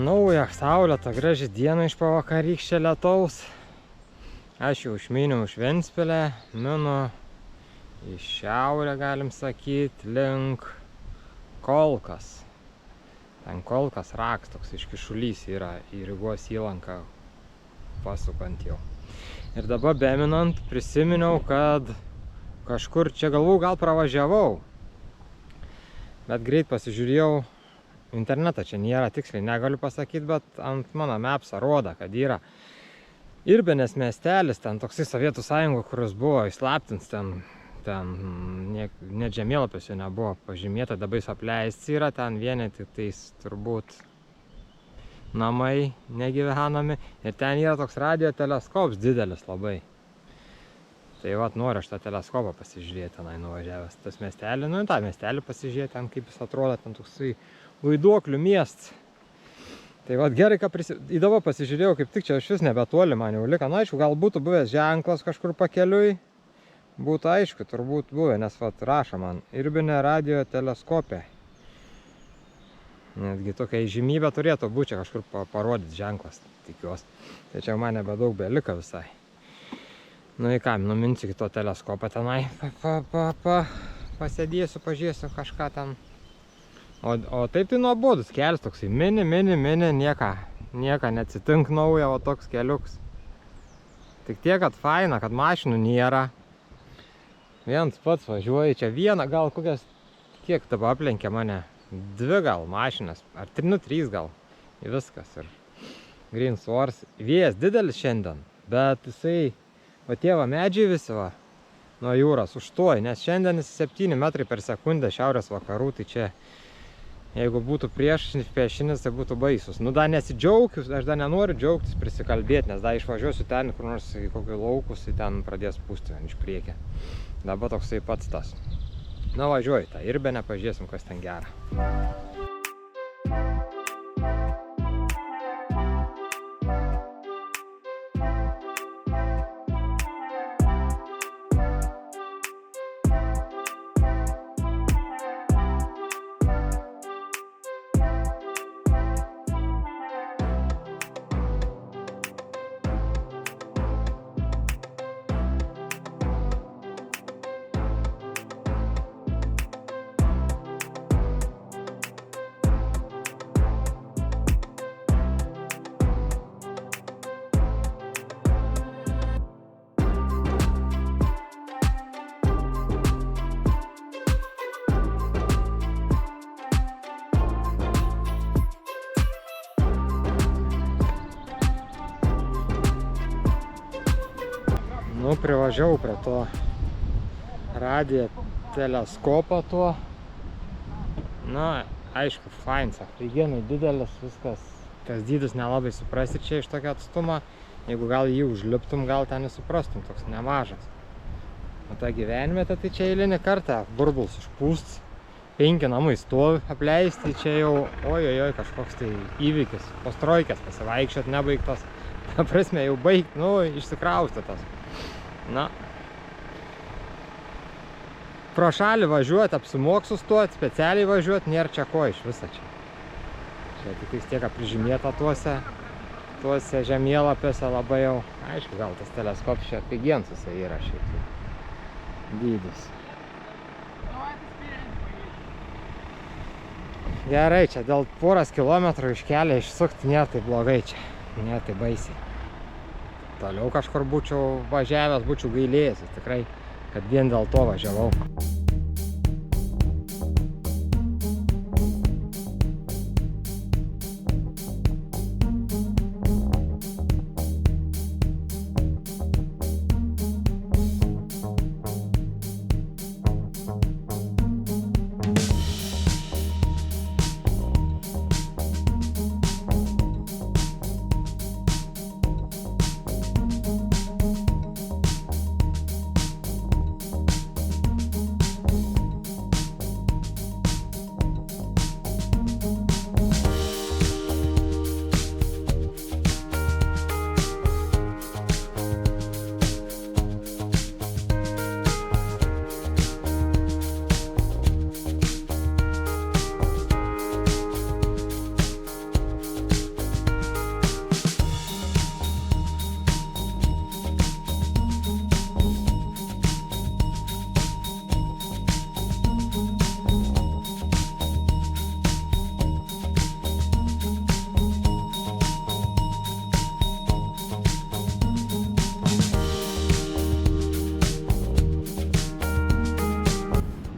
Naują saulėtą gražią dieną iš pavakarykščio lietaus. Aš jau išmyniau iš Ventspilę, minu į šiaurę, galim sakyti, link Kolkas. Ten Kolkas raks, toks iškišulys yra į Rygos įlanką pasukant jau. Ir dabar beminant prisiminiau, kad kažkur čia galvau gal pravažiavau. Bet greit pasižiūrėjau internetą, čia nėra tiksliai, negaliu pasakyti, bet ant mano mapsą rodo, kad yra Irbenės miestelis, ten toksai Sovietų sąjungo, kuris buvo įslaptins, ten net žemėlapis jo nebuvo pažymėta, dabar jis apleistas yra, ten vieni tais turbūt namai negyvenami ir ten yra toks radio teleskops didelis labai. Tai vat noriu aš tą teleskopą pasižiūrėti tenai nuvažiavęs tas miestelį, nu tą miestelį pasižiūrėti ten kaip jis atrodo, ten toksai vaiduoklių miestas. Tai vat gerai, kad įdavo pasižiūrėjau, kaip tik čia iš vis nebetoli man jau liko. Na aišku, gal būtų buvęs ženklas kažkur pakeliui, būtų aišku, turbūt buvę, nes vat rašo man Irbenė radio teleskopė. Netgi tokia žymybė turėtų būti čia kažkur parodyti ženklas, tikiuosi. Tai čia man nebedaug belika visai. Nu į ką, numinsiu iki to teleskopą tenai, pasėdėsiu, pažiūrėsiu kažką ten. O taip tai nuobodus kelias toksai, mini, nieka neatsitink naujo, o toks keliuks. Tik tiek, kad faina, kad mašinų nėra. Viens pats važiuoja, čia vieną, gal kokias, kiek dabar aplenkė mane, 2 gal mašinas, ar 3 gal, ir viskas. Ir Green Source, vėjas didelis šiandien, bet jisai, va tie va medžiai visi va, nuo jūros užstoja, nes šiandien 7 metrai per sekundę šiaurės vakarų, tai čia jeigu būtų priešinis, tai būtų baisus. Nu, dar nesidžiaugiu, aš dar nenoriu džiaugtis, prisikalbėti, nes dar išvažiuosiu ten, kur nors į kokį laukus, tai ten pradės pūsti iš priekį. Dabar toksai pats tas. Na, važiuoju tą Irbenę, pažiūrėsim, kas ten gera. Nu, privažiavau prie to radio teleskopo tuo. Na, aišku, fains, apligenai didelis, viskas. Tas dydis nelabai suprasti čia iš tokio atstumo. Jeigu gal jį užliptum, gal ten nesuprastum, toks nemažas. O ta gyvenvietė, tai čia eilinį kartą burbuls išpūsts. 5 namai stovi apleisti, čia jau, ojojoj, kažkoks tai įvykis. Postroikės pasivaikščiot nebaigtas. Ta prasme, jau baigt, nu, išsikraustytas. Na, pro šalį važiuoti, apsimoks sustoti, specialiai važiuoti, nėra čia ko iš viso čia. Čia tik vis tiek aprižymėta tuose žemėlapiuose labai jau, aišku, gal tas teleskopas čia pigiensus yra šiek tiek dydis. Gerai, čia dėl poros kilometrų iš kelio išsukti nėra tai blogai čia, nėra tai baisiai. Toliau kažkur būčiau važiavęs, būčiau gailėjęs, tikrai, kad vien dėl to važiavau.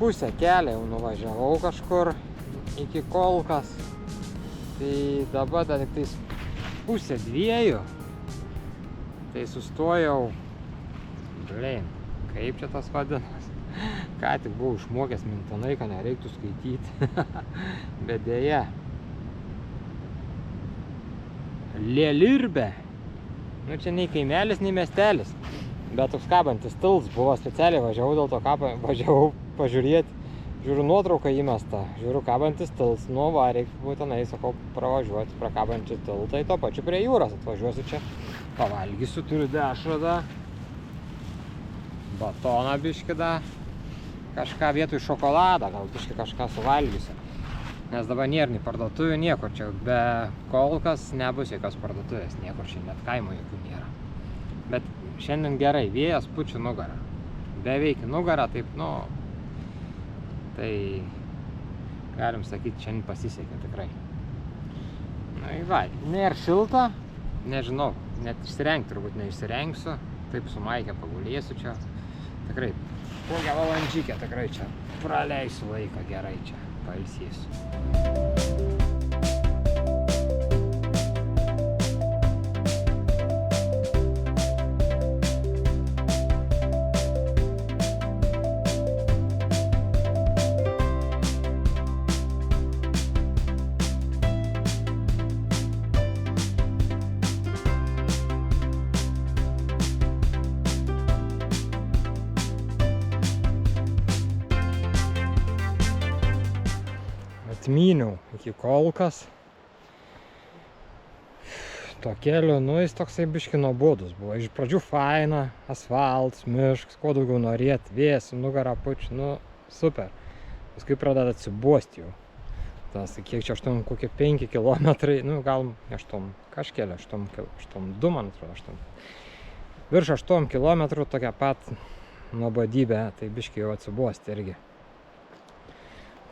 pusę kelio jau nuvažiavau kažkur iki Kolkas. Tai dabar dar tik tais 1:30. Tai sustojau. Blin, kaip čia tas vadinas? Ką tik buvau išmokęs mintinai, kad nereiktų skaityti. Bet dėja. Lėlirbė. Nu čia nei kaimelis, nei miestelis. Bet toks kabantis tiltas buvo, specialiai važiavau dėl to važiavau pažiūrėti. Žiūriu nuotrauką įmestą, žiūriu kabantis tiltas. Nu va, reikia būtinai, sakau, pravažiuoti pro kabančią tiltą. Tai to pačiu prie jūros atvažiuosiu čia. Pavalgysiu, turiu dešradą. Batoną biškį da. Kažką vietoj šokoladą, gal biškį kažką suvalgysiu. Nes dabar nėra nei parduotuvių, niekur čia. Be Kolkas nebus jokios parduotuvės, niekur čia net kaimo jokių nėra. Bet šiandien gerai, vėjas pučia nugarą. Beveik nugarą, taip, nu, tai galim sakyti, šiandien pasisekė tikrai. Na, va, nėra šilta, nežinau, net išsirengti turbūt neišsirengsiu. Taip su maike pagulėsiu čia. Tikrai, kokią valandžikę tikrai čia praleisiu laiką gerai čia, pailsėsiu. Atmyniau iki Kolkas. To keliu, nu, jis toksai biški nuobodus buvo. Iš pradžių faina, asfaltas, miškas, kuo daugiau norėt, vėjas, nugarą pučia, nu, super. Paskui pradeda atsibosti jau. Tas, kiek čia 8, kokie 5 kilometrai, nu, gal 8, kažkėlė, 8,2, man atrodo, 8. Virš 8 kilometrų tokia pat nuobodybė, tai biški jau atsibosti irgi.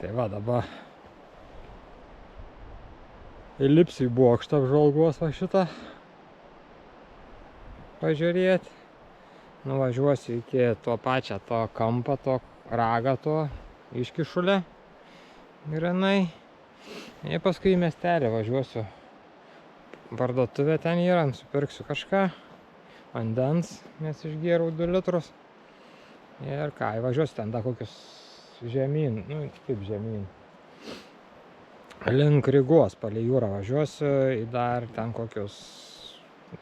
Tai va, dabar įlipsiu į bokštą apžvalgos va šitą pažiūrėti. Nuvažiuosiu iki to pačią to kampą, to ragą to iškišulę grinai. Ir paskui į miestelį važiuosiu. Parduotuvė ten yra, nusipirksiu kažką. Vandens, nes išgėriau 2 litrus. Ir ką, važiuosiu ten da kokius žemyn, nu kaip žemyn. Link Rygos palei jūrą važiuosiu į dar ten kokius,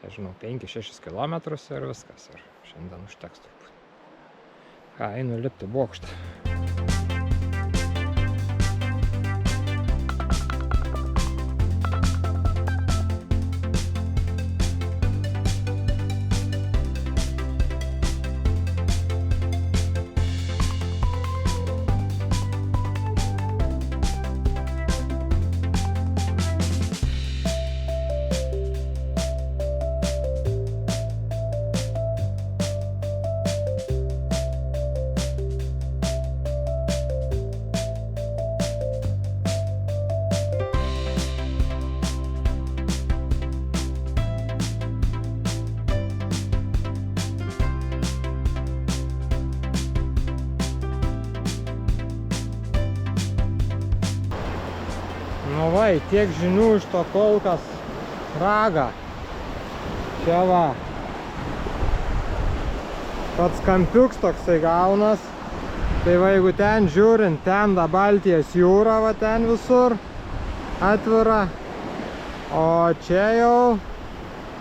nežinau, 5-6 kilometrus ir viskas. Ir šiandien užteks turbūt. Ką, einu lipti bokštą. Nu va, tiek žinių iš to Kolkas ragą. Čia va. Pats kampiuks toksai gaunas. Tai va, jeigu ten žiūrint, ten da Baltijos jūra, va ten visur atvira. O čia jau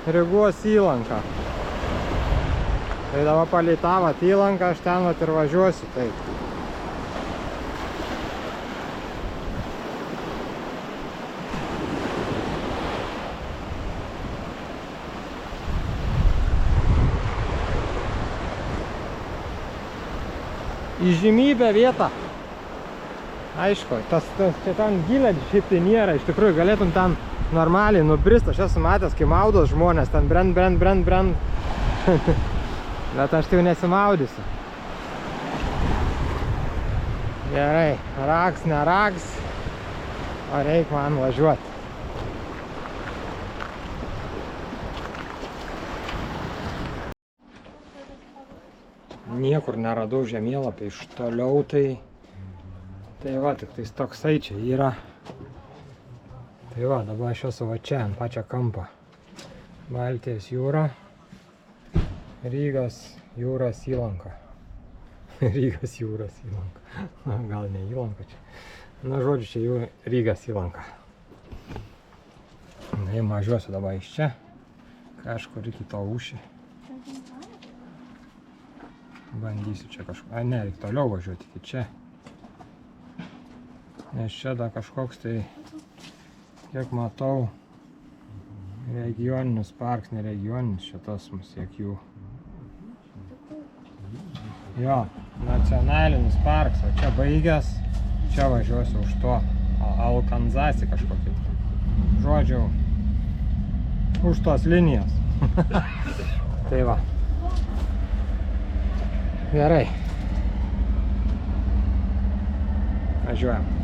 Rygos įlanka. Tai dabar palei tą vat įlanką aš ten vat ir važiuosiu taip. Įžymybė vieta. Aišku, čia ten gilė šiaip tai nėra, iš tikrųjų galėtum ten normaliai nubrist, aš esu matęs, kai maudos žmonės, ten brend. Bet aš tai jau nesimaudysiu. Gerai, rags, nerags, o reik man važiuoti. Niekur neradau žemėlapį iš toliau, tai Tai va, tik tais toksai čia yra. Tai va, dabar aš esu va čia, ant pačio kampo. Baltijos jūra, Rygos jūros įlanka. Rygos jūros įlanka. Gal ne įlanka čia. Na, žodžiu, čia jau Rygos įlanka. Na, važiuosiu dabar iš čia. Kažkur iki to ūšį. Bandysiu čia kažkur. A, ne, reikia toliau važiuoti iki čia. Nes čia dar kažkoks tai, kiek matau, regioninis parkas, ne regioninis šitas mus, kiek jų. Jo, nacionalinis parkas, o čia baigęs, čia važiuosiu už to Alkanzasį kažkokį. Žodžiu, už tos linijos. Tai va. Gerai. Važiuojam.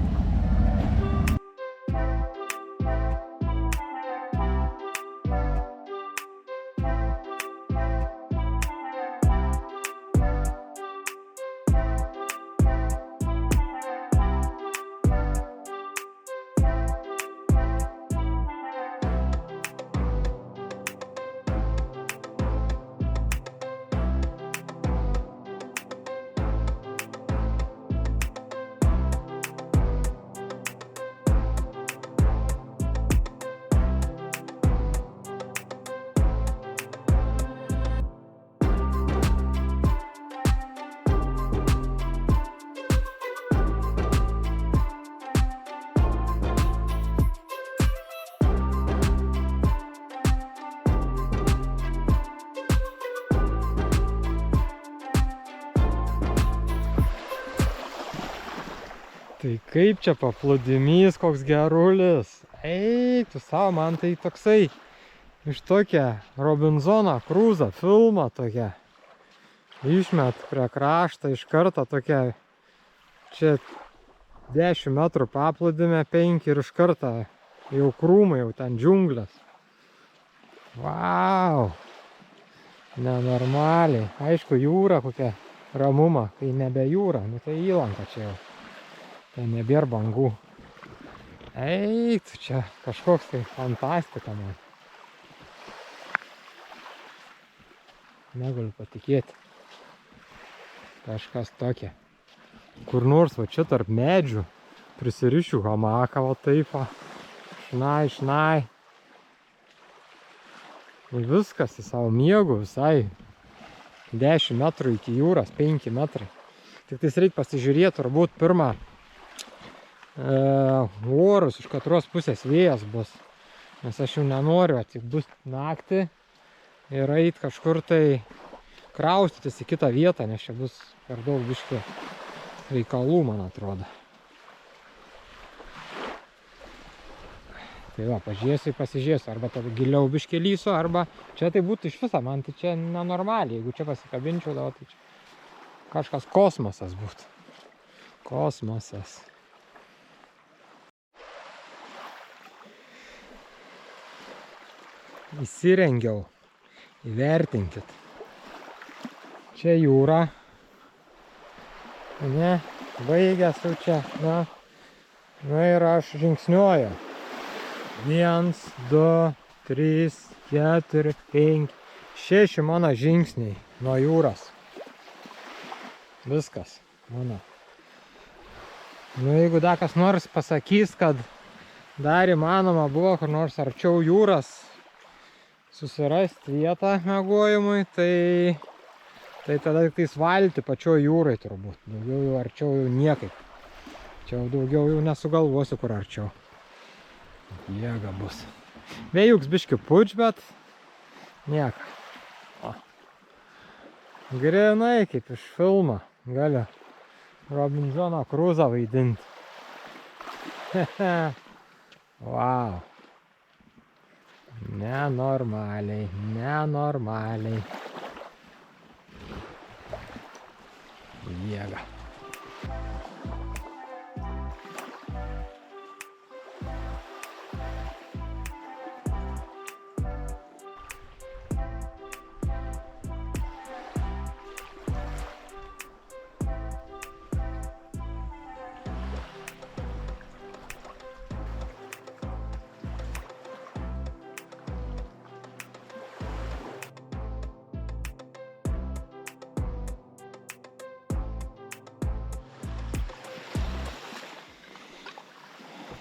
Tai kaip čia paplūdimys, koks gerulis. Eik, tu savo, man tai toksai iš tokia Robinzono Crusoe filmą tokia. Išmet prie kraštą iš karto tokia. Čia 10 metrų paplūdimė, 5 ir iš karto jau krūmai, jau ten džiunglės. Vau! Nenormaliai. Aišku, jūra kokia ramuma, kai nebe jūra, nu tai įlanka čia jau. Tai nebėra bangų. Eik, čia kažkoks tai fantastika man. Negaliu patikėti. Kažkas tokia. Kur nors va čia tarp medžių prisirišiu hamaką, va taip va. Šnai. Ir viskas į savo miegų visai. 10 metrų iki jūros, 5 metrai. Tik tais reikia pasižiūrėti, turbūt pirmą orus, iš katros pusės vėjas bus. Nes aš jau nenoriu, tik bus naktį ir eit kažkur tai kraustytis į kitą vietą, nes čia bus per daug biškį reikalų, man atrodo. Tai va, pasižiūrėsiu, arba tada giliau biškį lysiu, arba čia tai būtų iš viso, man tai čia nenormaliai, jeigu čia pasikabinčiau, tai čia kažkas kosmosas būtų. Kosmosas. Įsirengiau, įvertinkit. Čia jūra, ne, baigęs jau čia, na ir aš žingsniuoju. 1, 2, 3, 4, 5, 6 mano žingsniai nuo jūros. Viskas, mano. Nu, jeigu dar kas nors pasakys, kad dar įmanoma buvo kur nors arčiau jūros susirasti vietą miegojimui, tai tada tik tais valti pačioj jūrai turbūt. Daugiau jau arčiau jau niekaip. Čia jau daugiau jau nesugalvosiu, kur arčiau. Jėga bus. Vėjuks biški puč, bet nieka. O. Grinai kaip iš filmo. Galiu Robinzono Crusoe vaidinti. Wow. Nenormaliai. Jėga.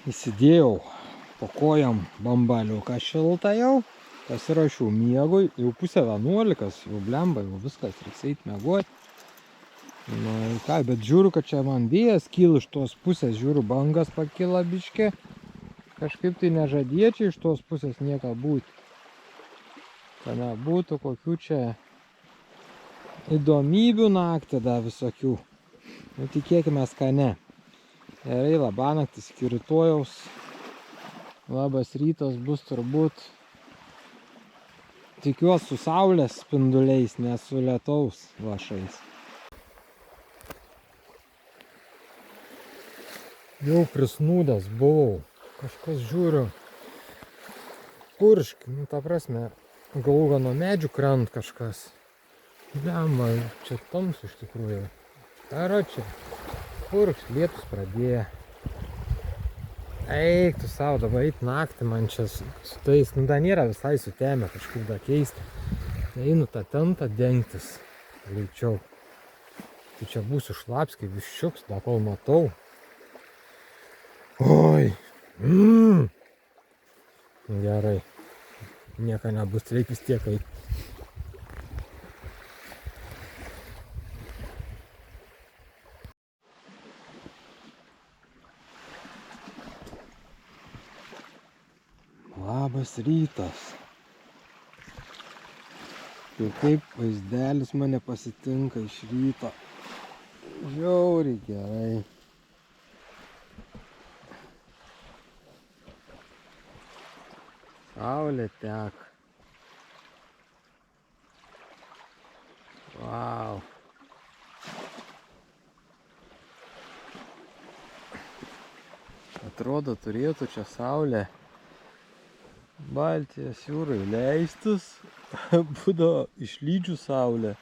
Įsidėjau po kojam bambaliuką šiltą jau. Pasirašiau miegui. Jau pusę 11, jau blemba, jau viskas, reiks eit miegot. Na ir ką, bet žiūriu, kad čia man vėjas kyla iš tos pusės. Žiūriu, bangas pakila biškį. Kažkaip tai nežadėčiau iš tos pusės nieko būti. Kad nebūtų kokių čia įdomybių naktį dar visokių. Nu, tikėkime, kad ne. Gerai, labanaktis iki rytojaus. Labas rytas bus turbūt, tikiuosi, su saulės spinduliais, ne su lietaus lašais. Jau prisnūdęs buvau. Kažkas žiūriu. Puršk, nu ta prasme, galva nuo medžių krant kažkas. Blemba, čia tamsu iš tikrųjų. Ar čia? Purkš, lietus pradėjo. Eik tu savo, dabar eit naktį man čia su tais, nu da nėra visai sutemę kažkaip da keista. Einu tą tentą dengtis greičiau. Tai čia būsiu šlaps kaip viščiuks, da kol matau. Oi. Gerai. Nieko nebus, reik vis tiek eit. Labas rytas. Tai kaip vaizdelis mane pasitinka iš ryto. Žiauriai gerai. Saulė tek. Vau. Atrodo, turėtų čia saulė Baltijos jūrai leistis, būdavo išlydžių saulė,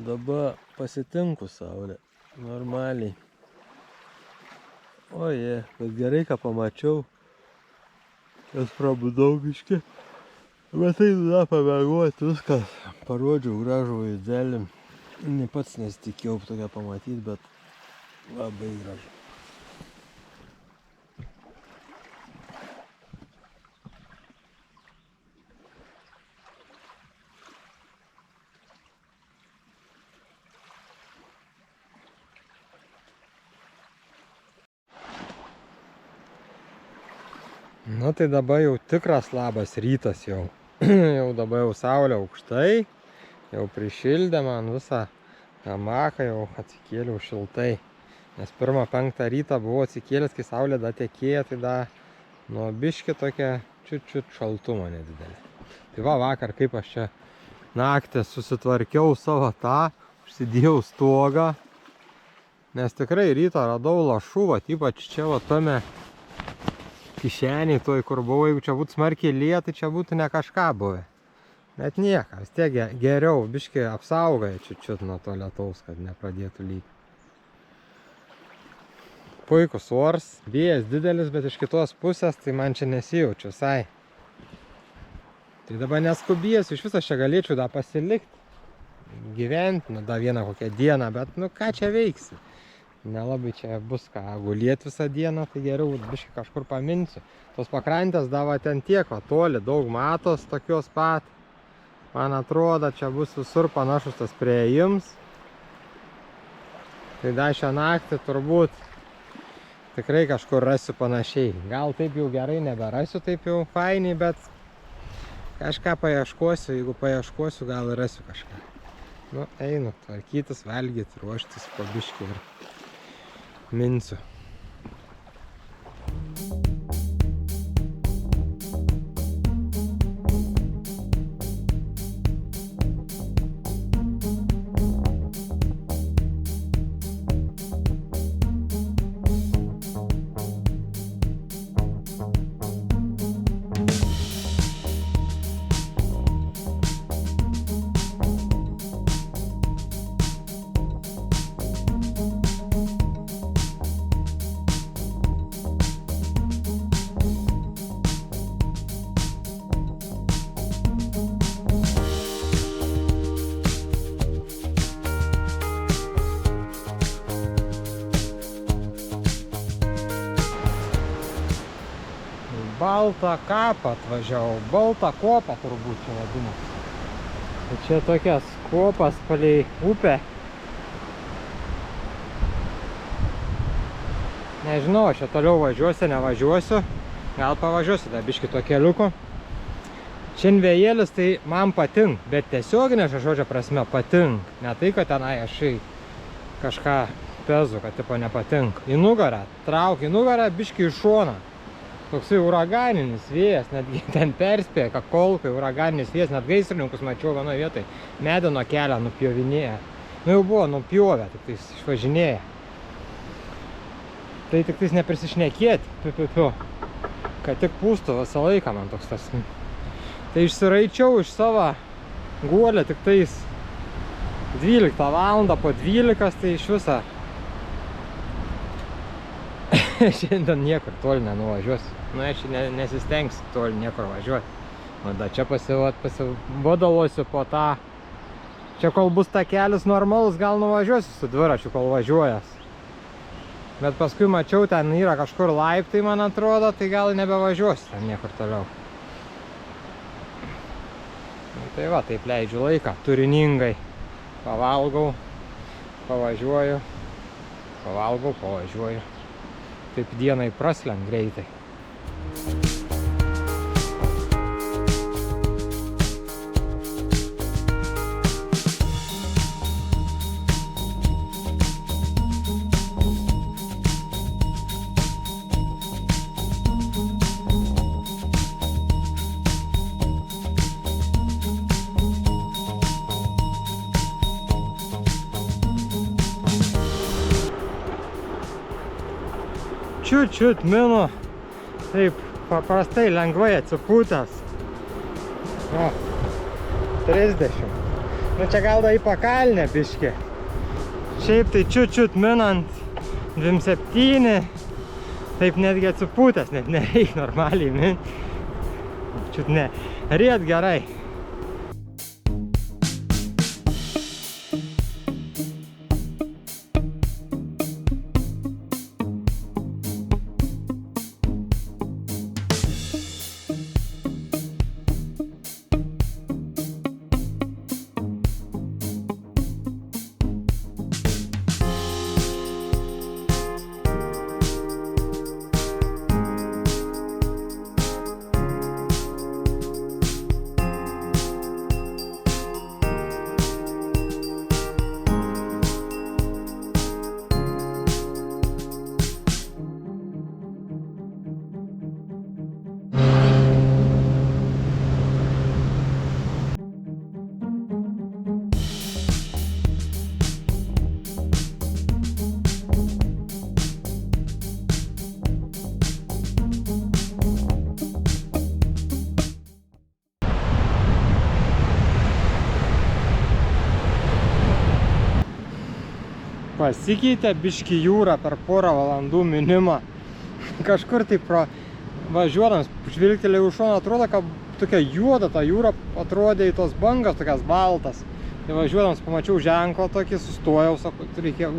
dabar pasitinku saulė, normaliai. Oje, bet gerai, ką pamačiau, kas prabudau biškį, bet tai tada pamėgoti viskas, parodžiau gražų vaizdelį, ne pats nesitikėjau tokią pamatyti, bet labai gražu. Nu tai dabar jau tikras labas rytas jau. Jau dabar jau saulė aukštai. Jau prišildė man visą hamaką, jau atsikėliau šiltai. Nes 1-5 rytą buvau atsikėlęs, kai saulė da tekėjo, tai da nuo biškį tokia čiut šaltumo nedidelė. Tai va vakar kaip aš čia naktį susitvarkiau savo tą, užsidėjau stogą. Nes tikrai rytą radau lašų, va, ypač čia va tame kišeniai toj, kur buvo, jeigu čia būtų smarkiai lyja, tai čia būtų ne kažką buvę. Bet nieko, vis tiek geriau, biškį apsaugoja čiut nuo to lietaus, kad nepradėtų lyti. Puikus oras, vėjas didelis, bet iš kitos pusės, tai man čia nesijaučiu visai. Tai dabar neskubėsiu, iš viso čia galėčiau da pasilikti, gyventi, nu da vieną kokią dieną, bet nu ką čia veiksi? Nelabai čia bus ką gulėti visą dieną, tai geriau biškį kažkur paminsiu. Tos pakrantės dava ten tiek, va toli, daug matos tokios pat. Man atrodo, čia bus visur panašus tas priėjims. Tai da šią naktį turbūt tikrai kažkur rasiu panašiai. Gal taip jau gerai neberasiu, taip jau fainiai, bet kažką paieškosiu, jeigu paieškosiu, gal ir rasiu kažką. Nu, einu, tvarkytis, valgyti, ruoštis po biškį ir minsiu. Baltą kapą atvažiavau. Baltą kopą turbūt čia vadinasi. Tai čia tokias kopas palei upę. Nežinau, aš čia toliau važiuosiu, nevažiuosiu. Gal pavažiuosiu, dar biškį to keliuko. Šiandien vėjėlis tai man patink, bet tiesioginė žodžio prasme patink. Ne tai, kad tenai aš kažką pezu, kad tipo nepatink. Į nugarą, trauk į nugarą, biškį į šoną. Toksai uraganinis vėjas, netgi ten perspėja, kad kolkai uraganinis vėjas, net gaisrininkus mačiau vienoje vietoje. Medino kelią nupjovinėja. Nu jau buvo nupjovę, tik tais išvažinėja. Tai tik tais neprisišnekėti, kad tik pūstų visą laiką man toks tas. Tai išsiraičiau iš savo guolę tik tais 12 valandą po 12, tai iš visą šiandien niekur toli nenuvažiuosiu. Nu, aš nesistengsiu toli niekur važiuoti. O da čia pasivadalosiu po tą. Čia kol bus takelis normalus, gal nuvažiuosiu su dviračiu, kol važiuojas. Bet paskui mačiau, ten yra kažkur laiptai, man atrodo, tai gal nebevažiuosiu ten niekur toliau. Tai va, taip leidžiu laiką, turiningai. Pavalgau, pavažiuoju, pavalgau, pavažiuoju. Taip dienai praslenk greitai. Čiut minu, taip paprastai lengvai atsipūtęs. O, 30. Nu čia gal da į pakalnę biškį. Šiaip tai čiut minant 27. Taip netgi atsipūtęs, net nereik normaliai mint. Čiut ne. Riet gerai. Pasikeitė biškį jūrą per porą valandų minimą. Kažkur taip važiuodams, žvilgtelėjau iš šono, atrodo, kad tokia juoda ta jūra atrodė į tos bangas, tokias baltas. Tai važiuodams pamačiau ženklą tokį, sustojau,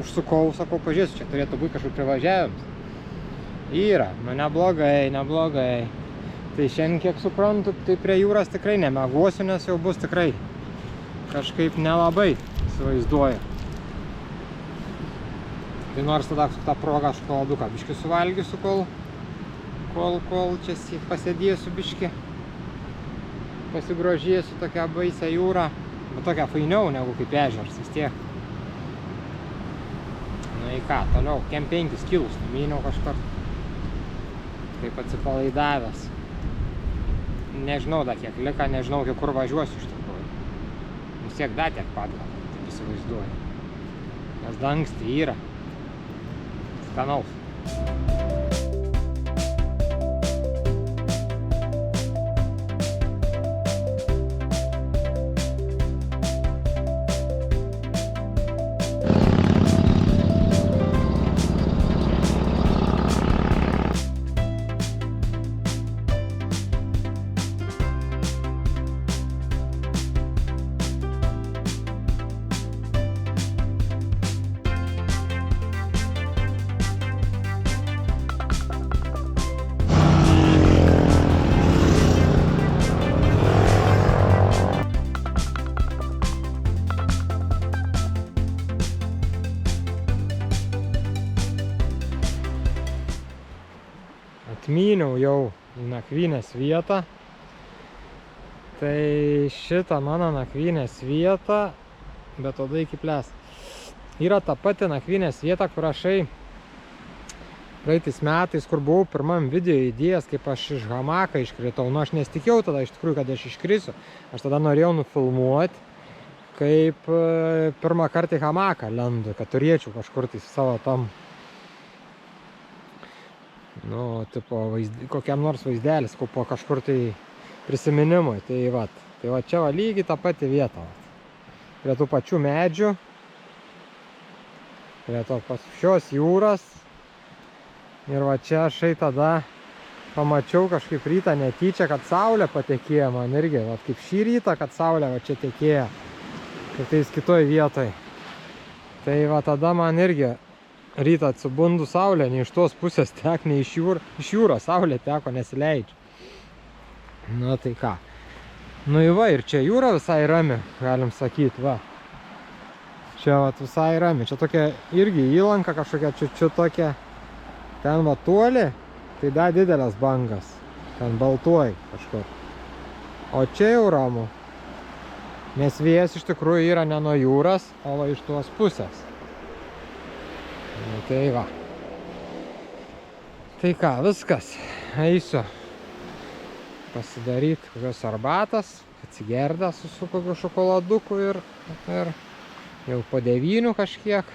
užsukau, sakau, pažiūrėsiu, čia turėtų būti kažkur privažiavimas. Yra, nu neblogai. Tai šiandien, kiek suprantu, tai prie jūros tikrai nemegosiu, nes jau bus tikrai kažkaip nelabai įsivaizduoju. Tai nors tada su tą progą šokoladuką biškį suvalgysiu, kol čia pasėdėsiu biškį. Pasigrožėsiu tokią baisią jūrą. Bet tokia fainiau negu kaip ežeras vis tiek. Nu į ką, toliau, kem 5 kilus numyniau kažkur. Kaip atsipalaidavęs. Nežinau da kiek lika, nežinau kiek kur važiuosiu iš tikrųjų. Vis tiek da tiek pat gal, taip įsivaizduoju. Nes dangsti yra. Skanaus. atmyniau jau į nakvynės vietą. Tai šitą mano nakvynės vietą, bet tada iki ples. Yra ta pati nakvynės vieta, kur aš praeitais metais, kur buvau pirmam video įdėjęs, kaip aš iš hamaką iškritau. Nu, aš nesitikėjau tada iš tikrųjų, kad aš iškrisiu. Aš tada norėjau nufilmuoti, kaip pirmą kartą į hamaką lendu, kad turėčiau kažkur tai savo tam, nu, tipo, kokiam nors vaizdelis, po kažkur tai prisiminimui. Tai va čia va lygiai tą patį vietą. Prie tų pačių medžių, prie to šios jūros. Ir va čia aš tada pamačiau kažkaip rytą netyčia, kad saulė patekėjo man irgi. Va kaip šį rytą, kad saulė va čia tekėjo. Kaip tais kitoj vietoj. Tai va tada man irgi rytą atsibundu saulė, ne iš tos pusės tek, ne iš jūros saulė teko, nesileidžia. Nu tai ką. Nu va ir čia jūra visai rami, galim sakyti, va. Čia va visai rami. Čia tokia irgi įlanka kažkokia čiučiu tokia. Ten va toli, tai da didelės bangas. Ten baltuoj kažkur. O čia jau ramu. Nes vėjas iš tikrųjų yra ne nuo jūros, o va iš tos pusės. Nu, tai va. Tai ką, viskas. Eisiu pasidaryti kokios arbatas, atsigerdęs su kokiu šokoladuku ir jau po 9 kažkiek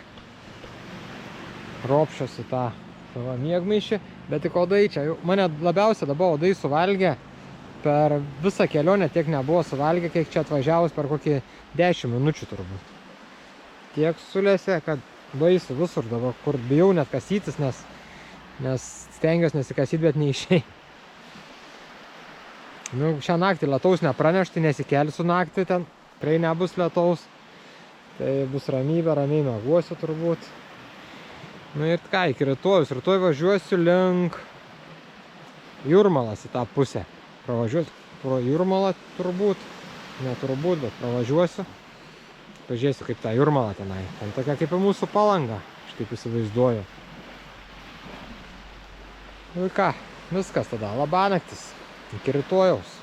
ropšiuosi tą savo miegmaišį, bet tik odai čia. Mane labiausia dabar odai suvalgė, per visą kelionę tiek nebuvo suvalgę, kiek čia atvažiavus per kokį 10 minučių turbūt. Tiek sulėsė, kad baisu visur dabar, kur bijau net kasytis, nes stengiuosi nesikasyti, bet neišėjai. Nu, šią naktį lietaus nepranešti, nesikelsiu naktį ten, tikrai nebus lietaus. Tai bus ramybė, ramiai mieguosiu turbūt. Nu ir ką, iki rytojus. Rytoj važiuosiu link Jūrmalos į tą pusę. Pravažiuosiu pro Jūrmalą turbūt. Ne turbūt, bet pravažiuosiu. Pažiūrėsiu, kaip tą Jūrmalą tenai. Ten tokia kaip į mūsų Palangą. Aš taip įsivaizduoju. Nu ką, viskas tada. Labanaktis. Iki rytojaus.